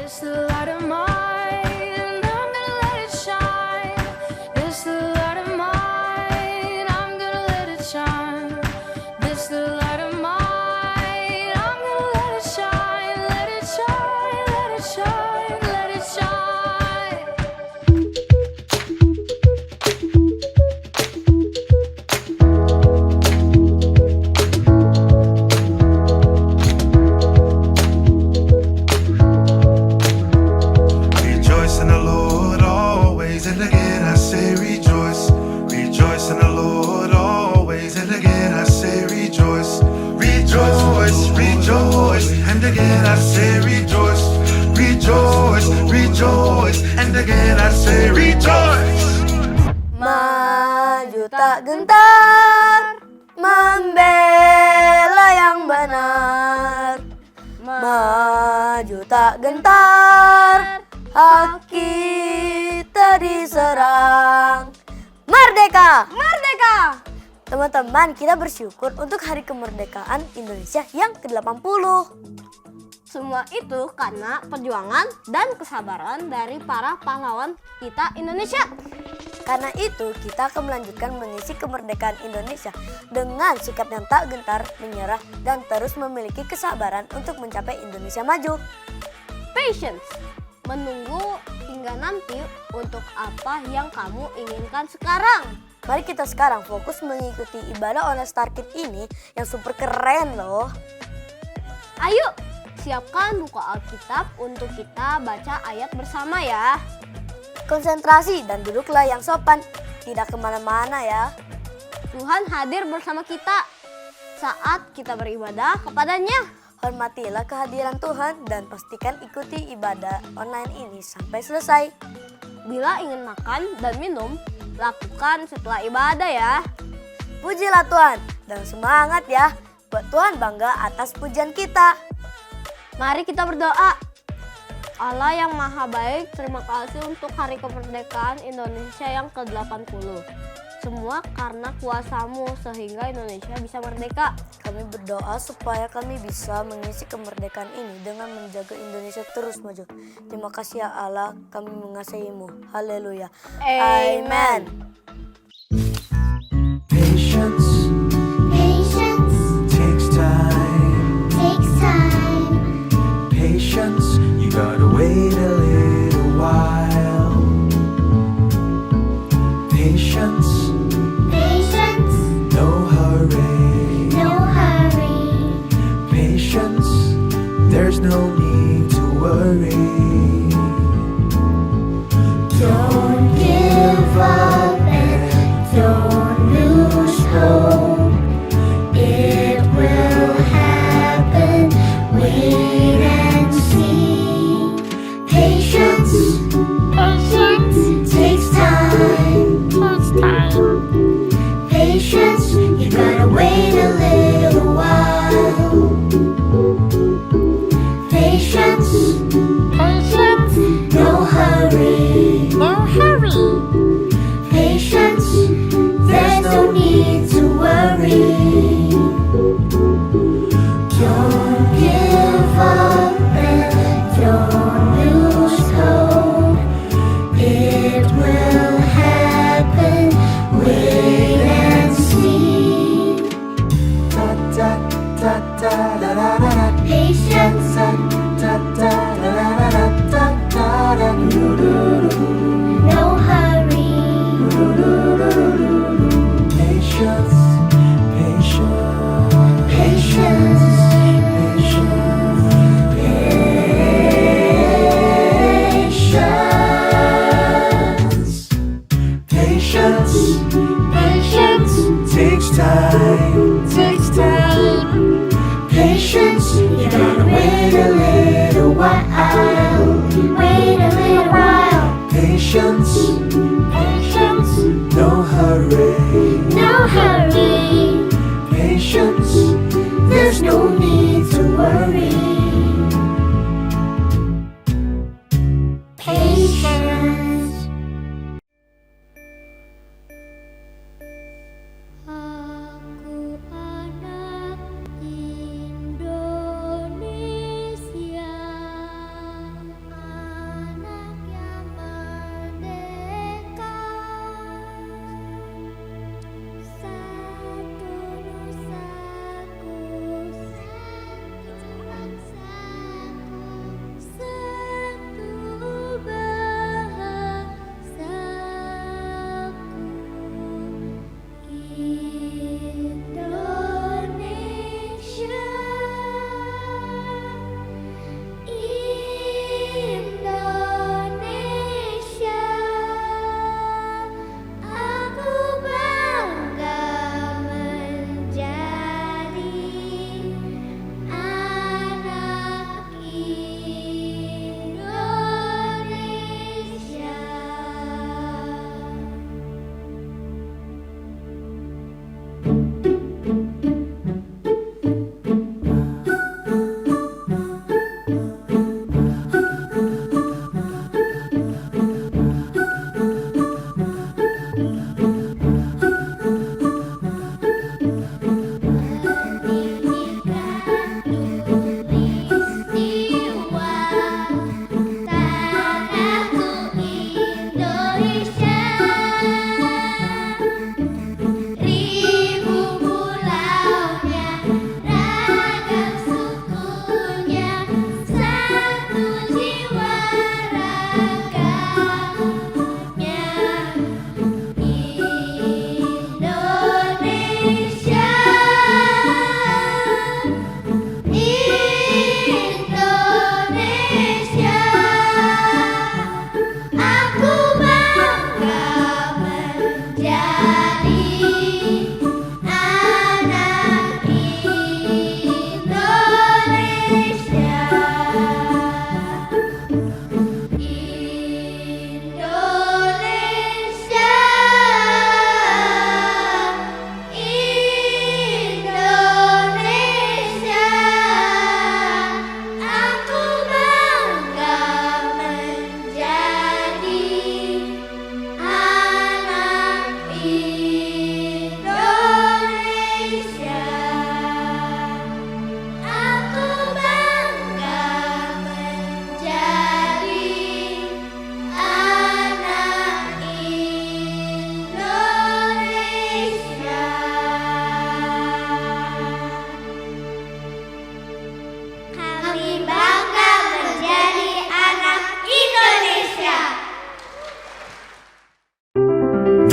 It's the light of mine, I'm gonna let it shine. It's the light of mine, I'm gonna let it shine. It's the light of mine, I'm gonna let it shine. Let it shine, let it shine, let it shine. Rejoice in the Lord always, and again I say rejoice. Rejoice in the Lord always, and again I say rejoice. Rejoice, rejoice, and again I say rejoice. Rejoice, rejoice, and again I say rejoice. Maju tak gentar, membela yang benar. Maju tak gentar, hak kita diserang. Merdeka! Merdeka! Teman-teman, kita bersyukur untuk hari kemerdekaan Indonesia yang ke-80. Semua itu karena perjuangan dan kesabaran dari para pahlawan kita Indonesia. Karena itu, kita akan melanjutkan mengisi kemerdekaan Indonesia dengan sikap yang tak gentar, menyerah, dan terus memiliki kesabaran untuk mencapai Indonesia maju. Patience, menunggu hingga nanti untuk apa yang kamu inginkan sekarang. Mari kita sekarang fokus mengikuti ibadah online Star Kid ini yang super keren loh. Ayo, siapkan buku Alkitab untuk kita baca ayat bersama ya. Konsentrasi dan duduklah yang sopan, tidak kemana-mana ya. Tuhan hadir bersama kita saat kita beribadah kepadanya. Hormatilah kehadiran Tuhan dan pastikan ikuti ibadah online ini sampai selesai. Bila ingin makan dan minum, lakukan setelah ibadah ya. Pujilah Tuhan dan semangat ya, buat Tuhan bangga atas pujian kita. Mari kita berdoa. Allah yang maha baik, terima kasih untuk hari kemerdekaan Indonesia yang ke-80. Semua karena kuasa-Mu sehingga Indonesia bisa merdeka. Kami berdoa supaya kami bisa mengisi kemerdekaan ini dengan menjaga Indonesia terus maju. Terima kasih ya Allah, kami mengasihi-Mu. Haleluya. Amen. Patience Patience takes time. takes time. Patience, you gotta wait a little while. Patience, Patience, no hurry. no hurry. Patience, there's no need to worry. Don't give up and don't lose hope. It will happen. Wait and see.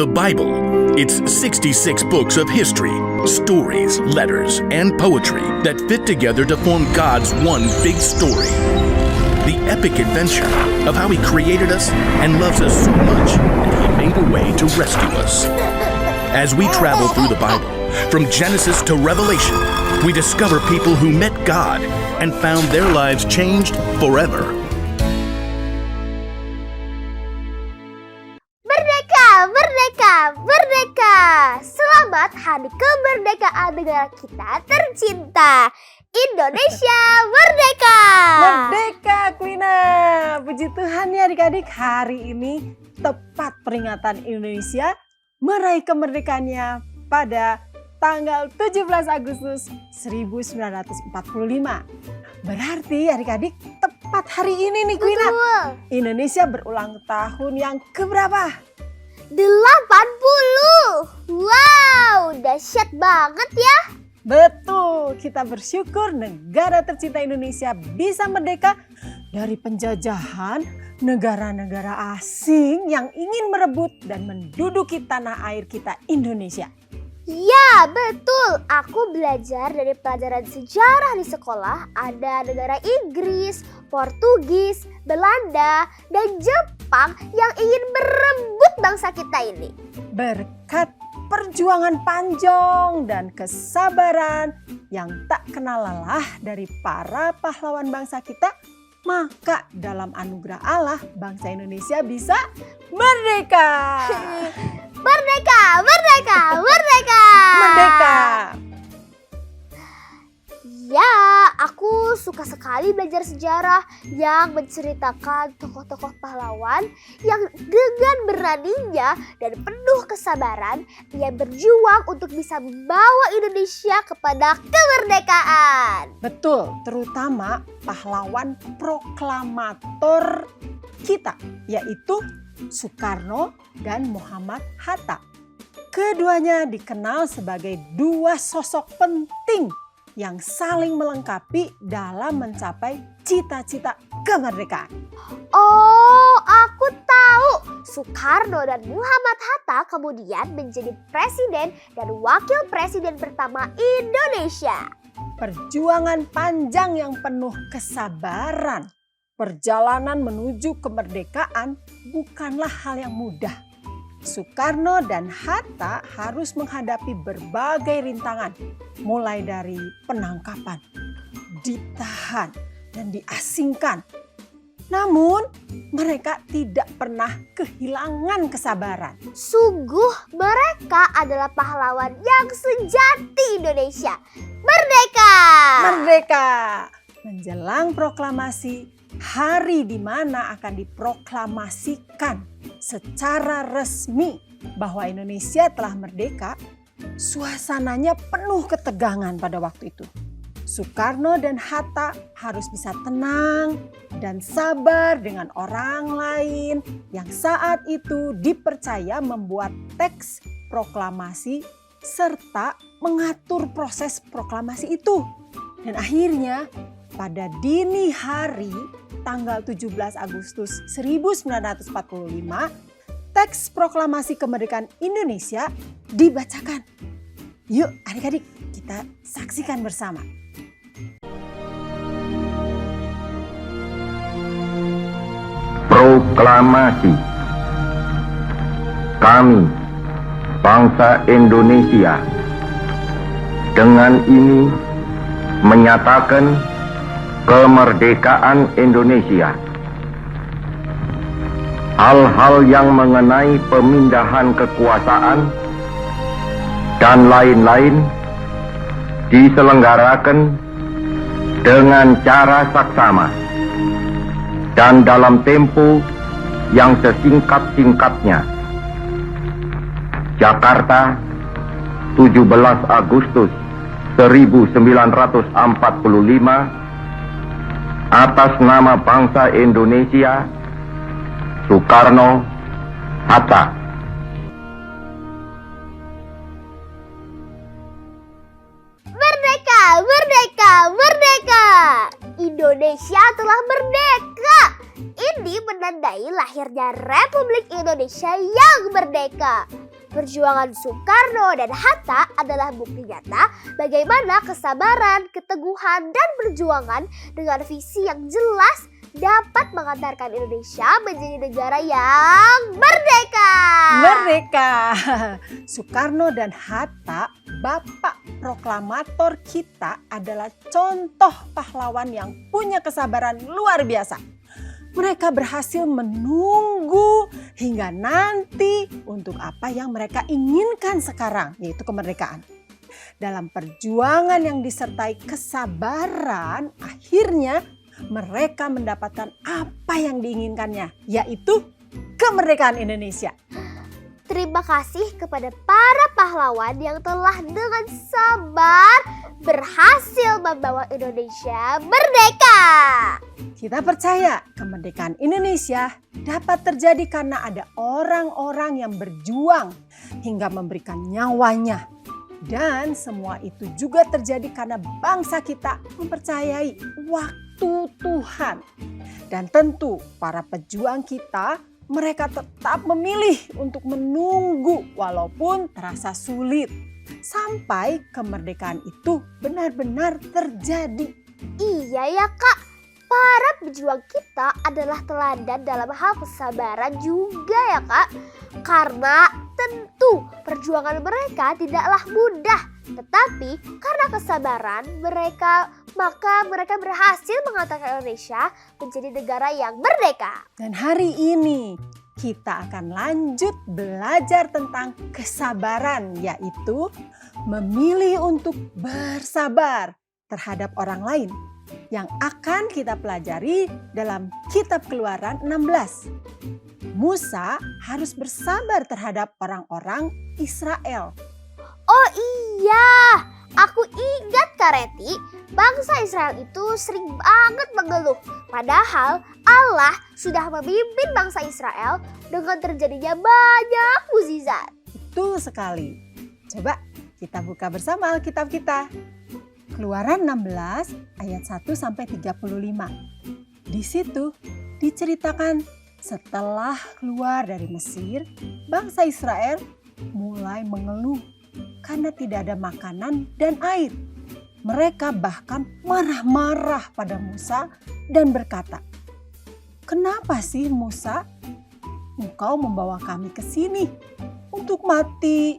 The Bible. It's 66 books of history, stories, letters, and poetry that fit together to form God's one big story. The epic adventure of how He created us and loves us so much that He made a way to rescue us. As we travel through the Bible, from Genesis to Revelation, we discover people who met God and found their lives changed forever. Merdeka, merdeka, merdeka. Selamat Hari Kemerdekaan negara kita tercinta. Indonesia merdeka. Merdeka, Quina. Puji Tuhan ya adik-adik, hari ini tepat peringatan Indonesia meraih kemerdekaannya pada tanggal 17 Agustus 1945. Berarti adik-adik tepat hari ini nih Quina. Betul. Indonesia berulang tahun yang keberapa? 80. Wow, dahsyat banget ya. Betul, kita bersyukur negara tercinta Indonesia bisa merdeka dari penjajahan negara-negara asing yang ingin merebut dan menduduki tanah air kita Indonesia. Ya, betul. Aku belajar dari pelajaran sejarah di sekolah. Ada negara Inggris, Portugis, Belanda, dan Jepang yang ingin merebut bangsa kita ini. Berkat perjuangan panjang dan kesabaran yang tak kenal lelah dari para pahlawan bangsa kita, maka dalam anugerah Allah bangsa Indonesia bisa merdeka. Merdeka, merdeka, merdeka. Merdeka. Ya, aku suka sekali belajar sejarah yang menceritakan tokoh-tokoh pahlawan yang dengan beraninya dan penuh kesabaran ia berjuang untuk bisa membawa Indonesia kepada kemerdekaan. Betul, terutama pahlawan proklamator kita, yaitu Soekarno dan Muhammad Hatta. Keduanya dikenal sebagai dua sosok penting yang saling melengkapi dalam mencapai cita-cita kemerdekaan. Oh, aku tahu. Soekarno dan Muhammad Hatta kemudian menjadi presiden dan wakil presiden pertama Indonesia. Perjuangan panjang yang penuh kesabaran. Perjalanan menuju kemerdekaan bukanlah hal yang mudah. Soekarno dan Hatta harus menghadapi berbagai rintangan, mulai dari penangkapan, ditahan, dan diasingkan. Namun, mereka tidak pernah kehilangan kesabaran. Sungguh mereka adalah pahlawan yang sejati Indonesia. Merdeka! Merdeka! Menjelang proklamasi, hari di mana akan diproklamasikan secara resmi bahwa Indonesia telah merdeka, suasananya penuh ketegangan pada waktu itu. Soekarno dan Hatta harus bisa tenang dan sabar dengan orang lain yang saat itu dipercaya membuat teks proklamasi serta mengatur proses proklamasi itu. Dan akhirnya pada dini hari tanggal 17 Agustus 1945, teks proklamasi kemerdekaan Indonesia dibacakan. Yuk adik-adik kita saksikan bersama. Proklamasi. Kami, bangsa Indonesia, dengan ini menyatakan kemerdekaan Indonesia. Hal-hal yang mengenai pemindahan kekuasaan dan lain-lain diselenggarakan dengan cara saksama dan dalam tempo yang sesingkat-singkatnya. Jakarta, 17 Agustus 1945, atas nama bangsa Indonesia, Soekarno Hatta. Merdeka, merdeka, merdeka! Indonesia telah merdeka. Ini menandai lahirnya Republik Indonesia yang merdeka. Perjuangan Soekarno dan Hatta adalah bukti nyata bagaimana kesabaran, keteguhan, dan perjuangan dengan visi yang jelas dapat mengantarkan Indonesia menjadi negara yang merdeka. Merdeka. Soekarno dan Hatta, bapak proklamator kita, adalah contoh pahlawan yang punya kesabaran luar biasa. Mereka berhasil menunggu hingga nanti untuk apa yang mereka inginkan sekarang, yaitu kemerdekaan. Dalam perjuangan yang disertai kesabaran, akhirnya mereka mendapatkan apa yang diinginkannya, yaitu kemerdekaan Indonesia. Terima kasih kepada para pahlawan yang telah dengan sabar berhasil membawa Indonesia merdeka. Kita percaya kemerdekaan Indonesia dapat terjadi karena ada orang-orang yang berjuang hingga memberikan nyawanya. Dan semua itu juga terjadi karena bangsa kita mempercayai waktu Tuhan. Dan tentu para pejuang kita, mereka tetap memilih untuk menunggu walaupun terasa sulit. Sampai kemerdekaan itu benar-benar terjadi. Iya ya Kak, para pejuang kita adalah teladan dalam hal kesabaran juga ya Kak. Karena tentu perjuangan mereka tidaklah mudah. Tetapi karena kesabaran mereka, maka mereka berhasil mengantarkan Indonesia menjadi negara yang merdeka. Dan hari ini kita akan lanjut belajar tentang kesabaran, yaitu memilih untuk bersabar terhadap orang lain yang akan kita pelajari dalam kitab Keluaran 16. Musa harus bersabar terhadap orang-orang Israel. Oh iya, aku ingat Kak Reti, bangsa Israel itu sering banget mengeluh. Padahal Allah sudah memimpin bangsa Israel dengan terjadinya banyak mukjizat. Betul sekali. Coba kita buka bersama Alkitab kita. Keluaran 16 ayat 1-35. Di situ diceritakan setelah keluar dari Mesir, bangsa Israel mulai mengeluh karena tidak ada makanan dan air. Mereka bahkan marah-marah pada Musa dan berkata, "Kenapa sih Musa, engkau membawa kami ke sini untuk mati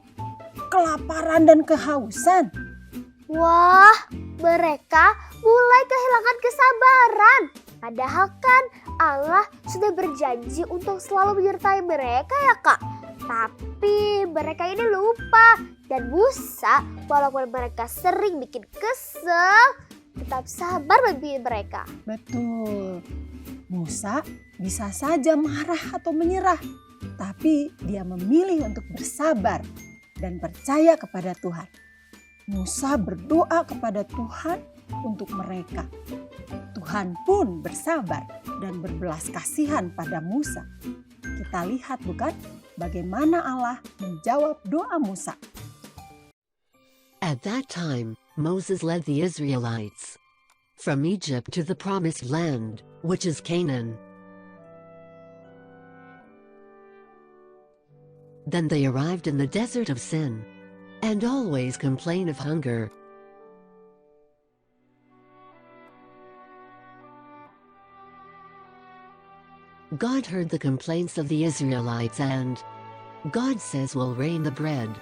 kelaparan dan kehausan?" Wah, mereka mulai kehilangan kesabaran. Padahal kan Allah sudah berjanji untuk selalu menyertai mereka ya Kak. Tapi mereka ini lupa. Dan Musa walaupun mereka sering bikin kesel, tetap sabar memimpin mereka. Betul. Musa bisa saja marah atau menyerah. Tapi dia memilih untuk bersabar dan percaya kepada Tuhan. Musa berdoa kepada Tuhan untuk mereka. Tuhan pun bersabar dan berbelas kasihan pada Musa. Kita lihat bukan bagaimana Allah menjawab doa Musa. At that time, Moses led the Israelites from Egypt to the promised land, which is Canaan. Then they arrived in the desert of Sin, and always complain of hunger. God heard the complaints of the Israelites, and God says will rain the bread.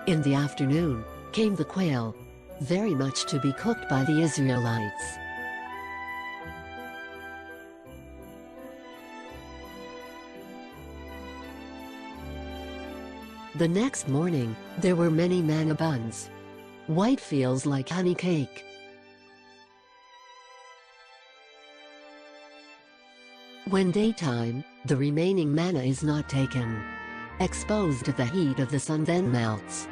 In the afternoon came the quail, very much to be cooked by the Israelites. The next morning, there were many manna buns, white fields like honey cake. When daytime, the remaining manna is not taken. Exposed to the heat of the sun then melts.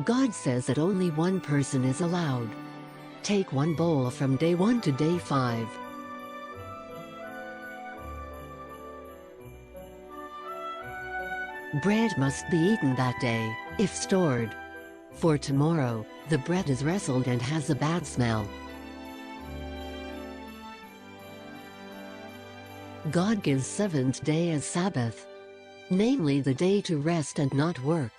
God says that only one person is allowed. Take one bowl from day 1 to day 5. Bread must be eaten that day, if stored. For tomorrow, the bread is wrestled and has a bad smell. God gives seventh day as Sabbath, namely the day to rest and not work.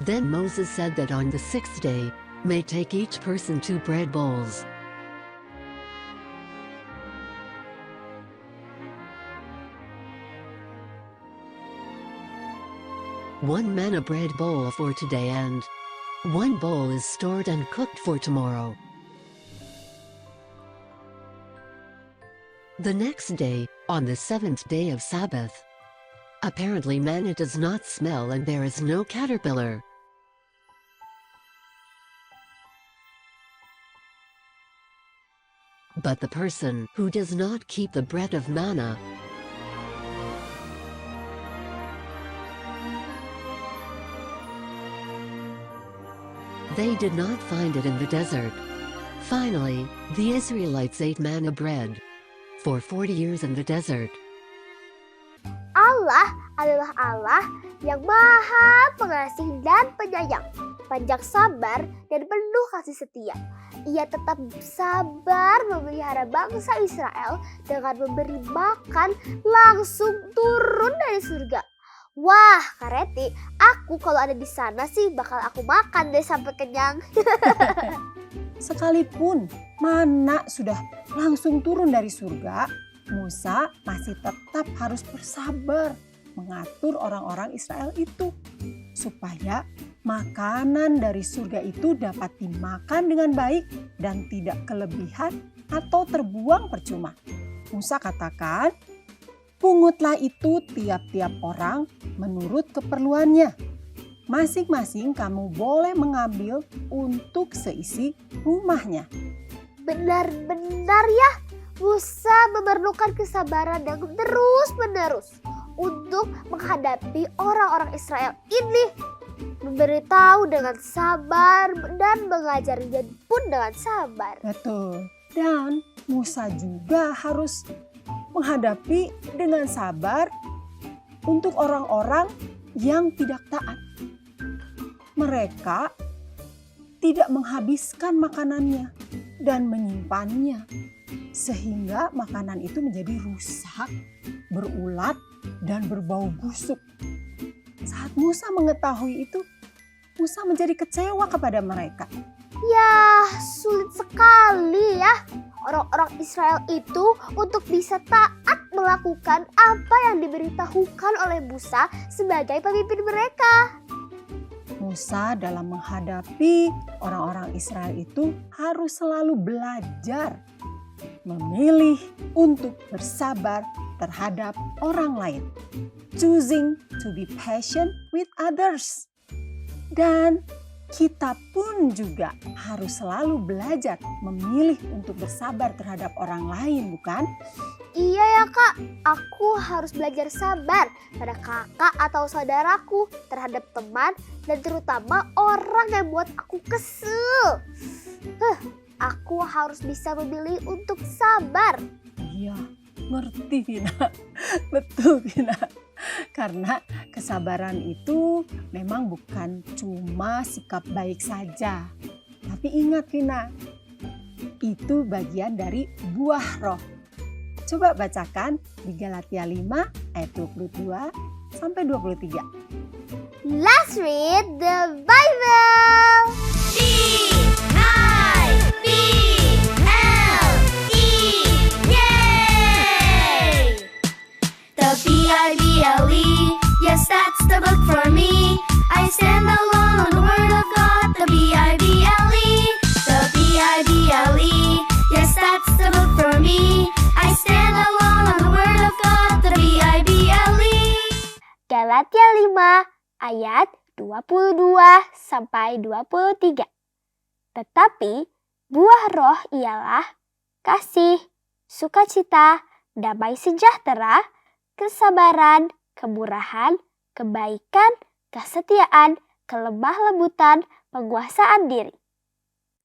Then Moses said that on the sixth day, may take each person 2 bread bowls. One manna bread bowl for today and 1 bowl is stored and cooked for tomorrow. The next day, on the 7th day of Sabbath, apparently manna does not smell and there is no caterpillar. But the person who does not keep the bread of manna they did not find it in the desert. Finally, the Israelites ate manna bread for 40 years in the desert. Allah adalah Allah yang maha pengasih dan penyayang, panjang sabar dan penuh kasih setia. Ia tetap sabar memelihara bangsa Israel dengan memberi makan langsung turun dari surga. Wah, Kak Reti, aku kalau ada di sana sih bakal aku makan deh sampai kenyang. Sekalipun manna sudah langsung turun dari surga, Musa masih tetap harus bersabar mengatur orang-orang Israel itu supaya makanan dari surga itu dapat dimakan dengan baik dan tidak kelebihan atau terbuang percuma. Musa katakan, "Pungutlah itu tiap-tiap orang menurut keperluannya. Masing-masing kamu boleh mengambil untuk seisi rumahnya." Benar-benar ya, Musa memerlukan kesabaran yang terus-menerus untuk menghadapi orang-orang Israel ini. Memberitahu dengan sabar dan mengajarinya pun dengan sabar. Betul. Dan Musa juga harus menghadapi dengan sabar untuk orang-orang yang tidak taat. Mereka tidak menghabiskan makanannya dan menyimpannya, sehingga makanan itu menjadi rusak, berulat, dan berbau busuk. Saat Musa mengetahui itu, Musa menjadi kecewa kepada mereka. Ya, sulit sekali ya orang-orang Israel itu untuk bisa taat melakukan apa yang diberitahukan oleh Musa sebagai pemimpin mereka. Musa dalam menghadapi orang-orang Israel itu harus selalu belajar memilih untuk bersabar terhadap orang lain. Choosing to be patient with others. Dan kita pun juga harus selalu belajar memilih untuk bersabar terhadap orang lain, bukan? Iya ya Kak, aku harus belajar sabar pada kakak atau saudaraku, terhadap teman, dan terutama orang yang buat aku kesel. Aku harus bisa memilih untuk sabar. Iya, ngerti Vina. Betul Vina. Karena kesabaran itu memang bukan cuma sikap baik saja. Tapi ingat Vina, itu bagian dari buah roh. Coba bacakan di Galatia 5 ayat 22 sampai 23. Let's read the Bible. B-I-B-L-E, yes, that's the book for me. I stand alone on the word of God, the B-I-B-L-E, the B-I-B-L-E, yes, that's the book for me. I stand alone on the word of God, the B-I-B-L-E. Galatia 5 ayat 22 sampai 23. Tetapi buah roh ialah kasih, sukacita, damai sejahtera, kesabaran, kemurahan, kebaikan, kesetiaan, kelemah lembutan, penguasaan diri.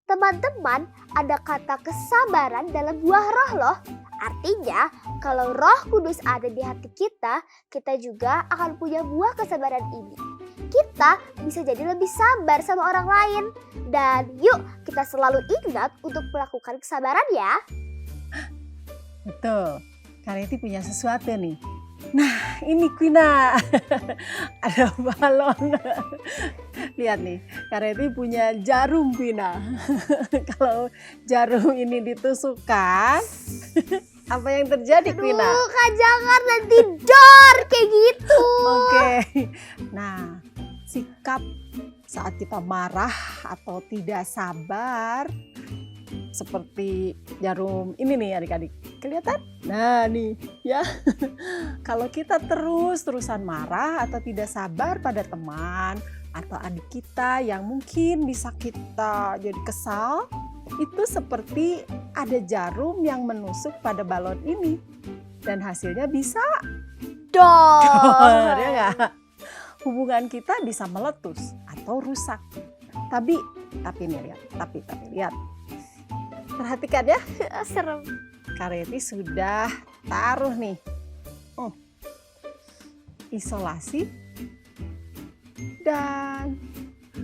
Teman-teman, ada kata kesabaran dalam buah roh loh. Artinya, kalau Roh Kudus ada di hati kita, kita juga akan punya buah kesabaran ini. Kita bisa jadi lebih sabar sama orang lain. Dan yuk kita selalu ingat untuk melakukan kesabaran ya. Betul, Kak Reti punya sesuatu nih. Nah ini Quina, ada balon. Lihat nih, Kak Reti punya jarum Quina. Kalau jarum ini ditusukkan, apa yang terjadi Quina? Aduh Kak, jangan nanti dor kayak gitu. Oke, nah sikap saat kita marah atau tidak sabar seperti jarum ini nih adik-adik, kelihatan? Nah nih ya, kalau kita terus-terusan marah atau tidak sabar pada teman atau adik kita yang mungkin bisa kita jadi kesal, itu seperti ada jarum yang menusuk pada balon ini dan hasilnya bisa Dor. ya nggak? Hubungan kita bisa meletus atau rusak. Tapi nih lihat, tapi lihat. Perhatikan ya. Serem. Kak Reti sudah taruh nih. Isolasi dan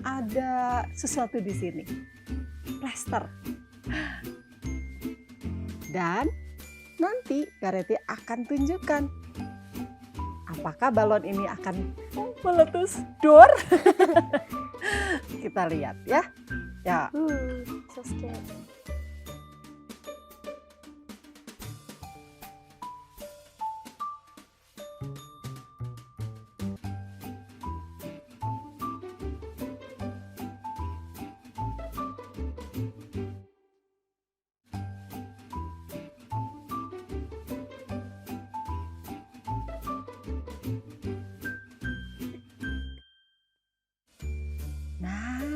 ada sesuatu di sini. Plester. Dan nanti Kak Reti akan tunjukkan apakah balon ini akan meletus dor. Kita lihat ya. Ya. So scared.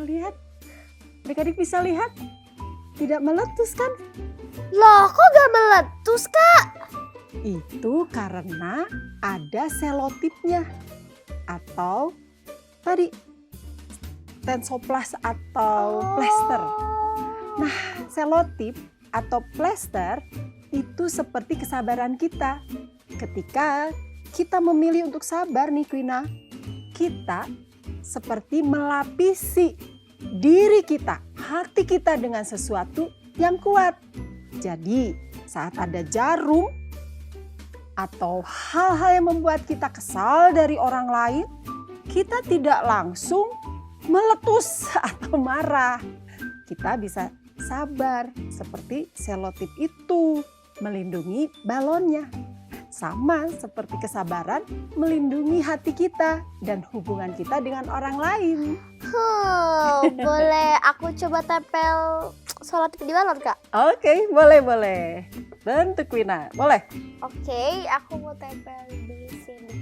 Lihat, adik-adik bisa lihat, tidak meletus kan? Loh, kok gak meletus Kak? Itu karena ada selotipnya atau tadi tensoplast atau plester. Nah, selotip atau plester itu seperti kesabaran kita. Ketika kita memilih untuk sabar nih Quina, kita seperti melapisi diri kita, hati kita dengan sesuatu yang kuat. Jadi saat ada jarum atau hal-hal yang membuat kita kesal dari orang lain, kita tidak langsung meletus atau marah. Kita bisa sabar seperti selotip itu melindungi balonnya. Sama seperti kesabaran melindungi hati kita dan hubungan kita dengan orang lain. Boleh aku coba tempel selotip di balon Kak? Oke, boleh. Bentuk Quina, boleh? Oke, aku mau tempel di sini.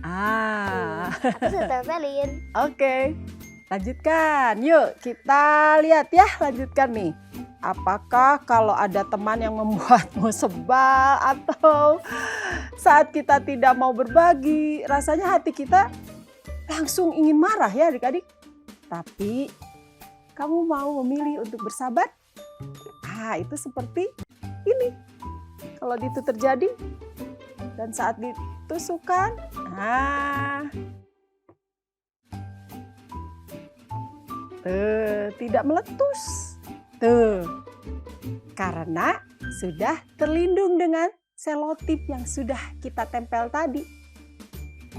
Aku sudah tempelin. Oke, lanjutkan. Yuk kita lihat ya, lanjutkan nih. Apakah kalau ada teman yang membuatmu sebal atau saat kita tidak mau berbagi, rasanya hati kita langsung ingin marah ya adik-adik. Tapi kamu mau memilih untuk bersabar? Itu seperti ini. Kalau itu terjadi dan saat ditusukkan, tidak meletus. Karena sudah terlindung dengan selotip yang sudah kita tempel tadi.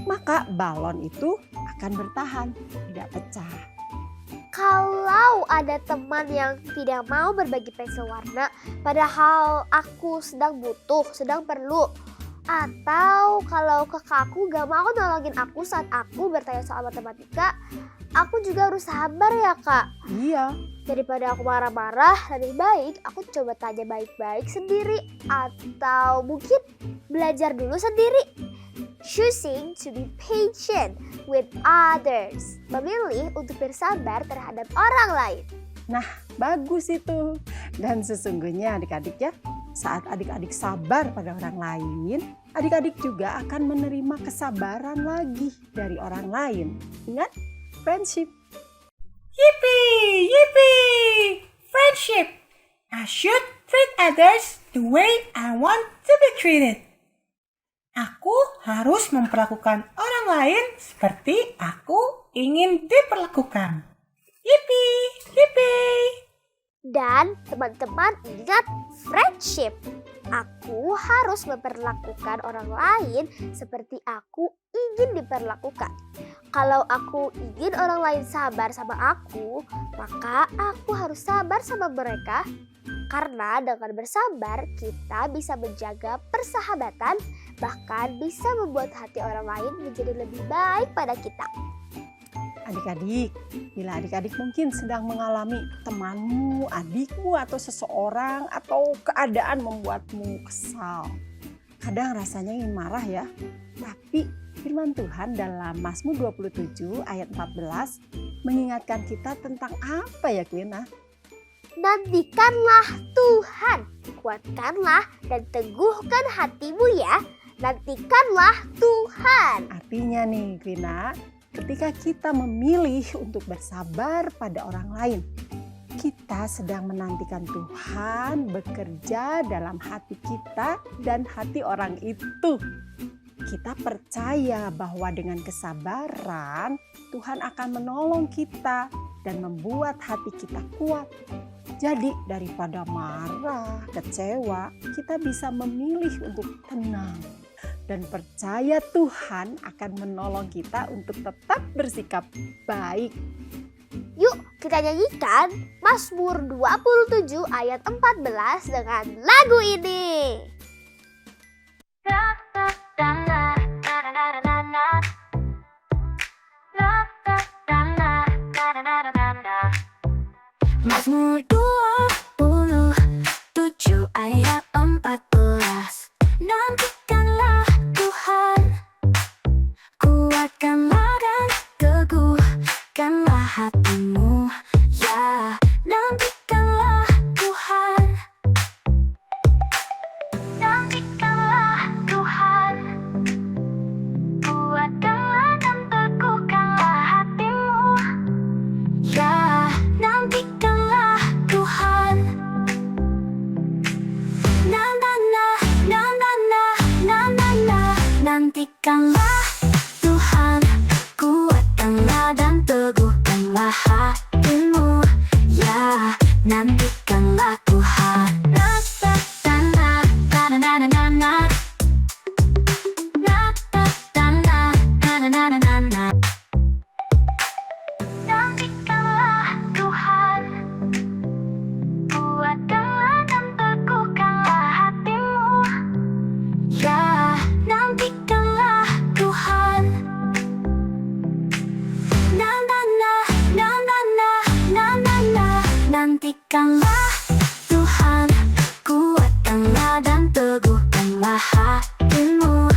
Maka balon itu akan bertahan, tidak pecah. Kalau ada teman yang tidak mau berbagi pensel warna, padahal aku sedang butuh, sedang perlu. Atau kalau kakakku gak mau nolongin aku saat aku bertanya soal matematika, aku juga harus sabar ya Kak. Iya. Daripada aku marah-marah, lebih baik aku coba tanya baik-baik sendiri. Atau mungkin belajar dulu sendiri. Choosing to be patient with others. Memilih untuk bersabar terhadap orang lain. Nah, bagus itu. Dan sesungguhnya adik-adik ya, saat adik-adik sabar pada orang lain, adik-adik juga akan menerima kesabaran lagi dari orang lain. Ingat, friendship. Yippee! Yippee! Friendship! I should treat others the way I want to be treated. Aku harus memperlakukan orang lain seperti aku ingin diperlakukan. Yippee! Yippee! Dan teman-teman ingat friendship. Aku harus memperlakukan orang lain seperti aku ingin diperlakukan. Kalau aku ingin orang lain sabar sama aku, maka aku harus sabar sama mereka. Karena dengan bersabar, kita bisa menjaga persahabatan, bahkan bisa membuat hati orang lain menjadi lebih baik pada kita. Adik-adik, bila adik-adik mungkin sedang mengalami temanmu, adikmu, atau seseorang, atau keadaan membuatmu kesal. Kadang rasanya ingin marah ya, tapi firman Tuhan dalam Mazmur 27 ayat 14 mengingatkan kita tentang apa ya Queen? Nantikanlah Tuhan, kuatkanlah dan teguhkan hatimu ya. Nantikanlah Tuhan. Artinya nih Queen, ketika kita memilih untuk bersabar pada orang lain, kita sedang menantikan Tuhan bekerja dalam hati kita dan hati orang itu. Kita percaya bahwa dengan kesabaran Tuhan akan menolong kita dan membuat hati kita kuat. Jadi daripada marah, kecewa, kita bisa memilih untuk tenang dan percaya Tuhan akan menolong kita untuk tetap bersikap baik. Yuk kita nyanyikan Mazmur 27 ayat 14 dengan lagu ini. Mazmur 27 ayat 14. Nantikanlah Tuhan, kuatkanlah dan teguhkanlah hatimu. Ya, nantikanlah Tuhan. Nantikanlah Tuhan, kuatkanlah dan teguhkanlah hatimu. Ya, nantikanlah Tuhan. Nantikanlah Tuhan, kuatkanlah dan teguhkanlah hatimu. Ya, nantikanlah Tuhan. Nantikanlah Tuhan, kuatkanlah dan teguhkanlah hatimu. Ya, nantikanlah Tuhan. Nantikanlah Tuhan, kuatkanlah dan teguhkanlah hatimu.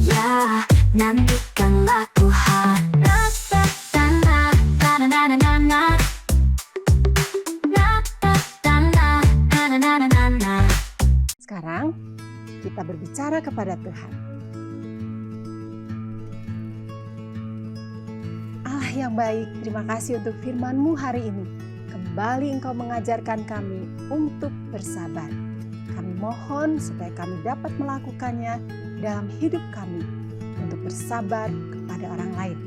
Ya, nantikanlah Tuhan. Sekarang kita berbicara kepada Tuhan. Allah yang baik, terima kasih untuk firman-Mu hari ini. Kembali Engkau mengajarkan kami untuk bersabar. Kami mohon supaya kami dapat melakukannya dalam hidup kami untuk bersabar kepada orang lain.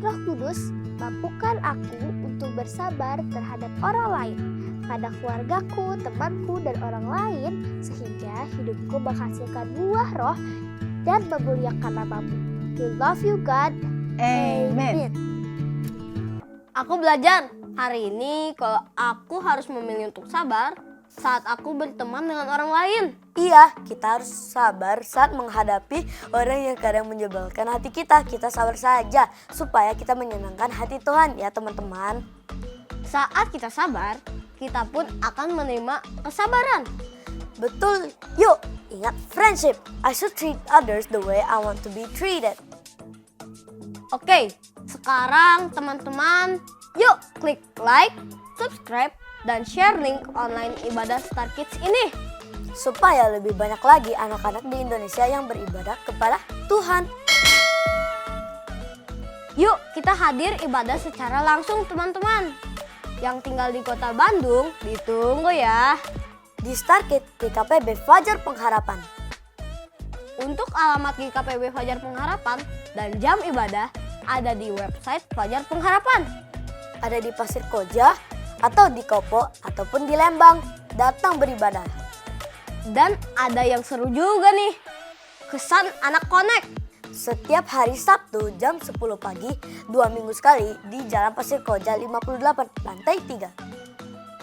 Roh Kudus, mampukan aku untuk bersabar terhadap orang lain, pada keluargaku, temanku, dan orang lain, sehingga hidupku menghasilkan buah roh dan memuliakan nama-Mu. We love you God. Amen. Aku belajar hari ini kalau aku harus memilih untuk sabar saat aku berteman dengan orang lain. Iya, kita harus sabar saat menghadapi orang yang kadang menyebalkan hati kita. Kita sabar saja supaya kita menyenangkan hati Tuhan ya teman-teman. Saat kita sabar, kita pun akan menerima kesabaran. Betul, yuk ingat friendship. I should treat others the way I want to be treated. Oke, sekarang teman-teman, yuk klik like, subscribe, dan share link online ibadah Star Kids ini. Supaya lebih banyak lagi anak-anak di Indonesia yang beribadah kepada Tuhan. Yuk kita hadir ibadah secara langsung teman-teman. Yang tinggal di kota Bandung, ditunggu ya. di Starkid GKPB Fajar Pengharapan. Untuk alamat GKPB Fajar Pengharapan dan jam ibadah ada di website Fajar Pengharapan. Ada di Pasir Koja atau di Kopo ataupun di Lembang. Datang beribadah. Dan ada yang seru juga nih, Kesan Anak Connect. Setiap hari Sabtu jam 10 pagi, 2 minggu sekali di Jalan Pasir Koja 58, lantai 3.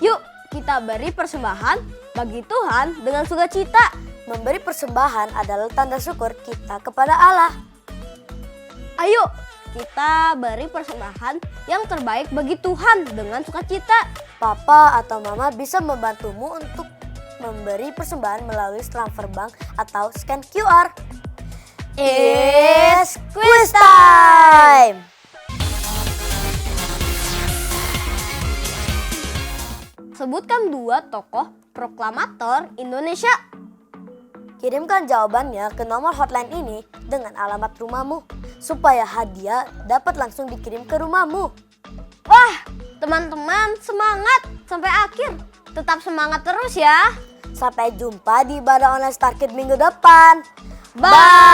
Yuk kita beri persembahan bagi Tuhan dengan sukacita. Memberi persembahan adalah tanda syukur kita kepada Allah. Ayo kita beri persembahan yang terbaik bagi Tuhan dengan sukacita. Papa atau mama bisa membantumu untuk memberi persembahan melalui transfer bank atau scan QR. It's quiz time! Sebutkan 2 tokoh proklamator Indonesia. Kirimkan jawabannya ke nomor hotline ini dengan alamat rumahmu supaya hadiah dapat langsung dikirim ke rumahmu. Wah, teman-teman semangat sampai akhir. Tetap semangat terus ya. Sampai jumpa di ibadah online Starkid minggu depan. Bye!